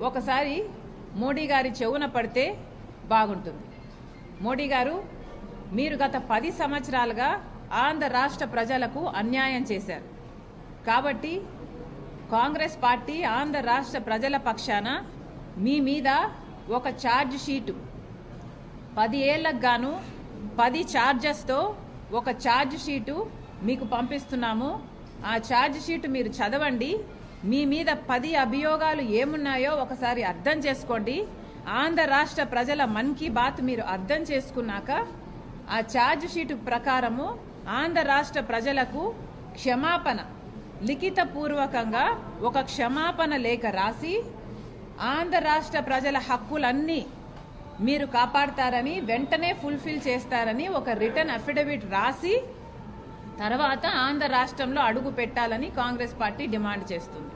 ఒకసారి మోడీ గారి చెవున పడితే బాగుంటుంది. మోడీ గారు, మీరు గత 10 సంవత్సరాలుగా ఆంధ్ర రాష్ట్ర ప్రజలకు అన్యాయం చేశారు. కాబట్టి కాంగ్రెస్ పార్టీ ఆంధ్ర రాష్ట్ర ప్రజల పక్షాన మీ మీద ఒక ఛార్జ్ షీటు 10 ఏళ్లకు గాను 10 ఛార్జెస్తో ఒక ఛార్జ్ షీటు మీకు పంపిస్తున్నాము. ఆ ఛార్జ్ షీటు మీరు చదవండి. మీ మీద 10 అభియోగాలు ఏమున్నాయో ఒకసారి అర్థం చేసుకోండి. ఆంధ్ర రాష్ట్ర ప్రజల మన్ కీ బాత్ మీరు అర్థం చేసుకున్నాక ఆ ఛార్జ్ షీటు ప్రకారము ఆంధ్ర రాష్ట్ర ప్రజలకు క్షమాపణ, లిఖితపూర్వకంగా ఒక క్షమాపణ లేఖ రాసి ఆంధ్ర రాష్ట్ర ప్రజల హక్కులన్నీ మీరు కాపాడతారని, వెంటనే ఫుల్ఫిల్ చేస్తారని ఒక రిటర్న్ అఫిడవిట్ రాసి తర్వాత ఆంధ్ర రాష్ట్రంలో అడుగు పెట్టాలని కాంగ్రెస్ పార్టీ డిమాండ్ చేస్తుంది.